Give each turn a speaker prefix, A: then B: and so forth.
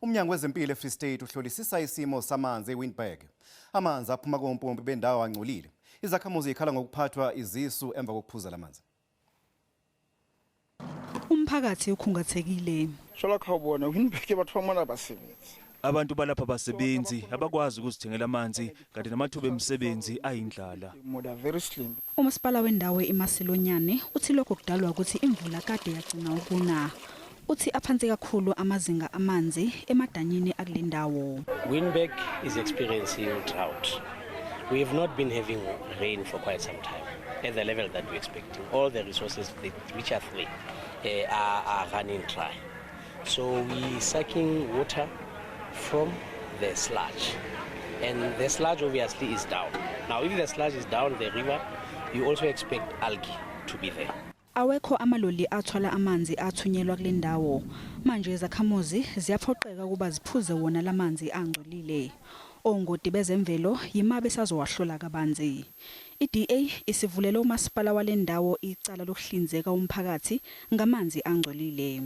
A: Umnyango wezempilo eFree State uhlolisisa isimo samanzi eWinburg. Amanzi aphuma kompompi bendawo angcolile. Izakhamuzi zikhala ngokuphathwa izisu emva kokuphuza lamanzi.
B: Umphakathi ukhungathekile.
C: Shola khawubona uWinburg bathwamana abasebenzi.
D: Abantu balapha abasebenzi abakwazi ukuzithengela amanzi kanti namathuba emisebenzi ayindlala.
B: Umasipala wendawo eMasilonyane uthi lokho kudalwa ukuthi imvula kade yagcina ukuna. Uthi aphansi kakhulu amazinga amanzi emadanyini akulendawo.
E: Winburg is experiencing drought. We have not been having rain for quite some time at the level that we're expecting. All the resources which are free are running dry. So we're sucking water from the sludge, and the sludge obviously is down. Now if the sludge is down the river, you also expect algae to be there.
B: Awekho amaloli athwala amanzi athunyelwa kule ndawo. Manje izakhamuzi ziyaphoqeka kuba ziphuze wona lamanzi angcolile. Ongoti bezemvelo yima besazowahlola kabanzi. iDA isivulela umasipala wale ndawo icala lokuhlinzeka umphakathi ngamanzi angcolile.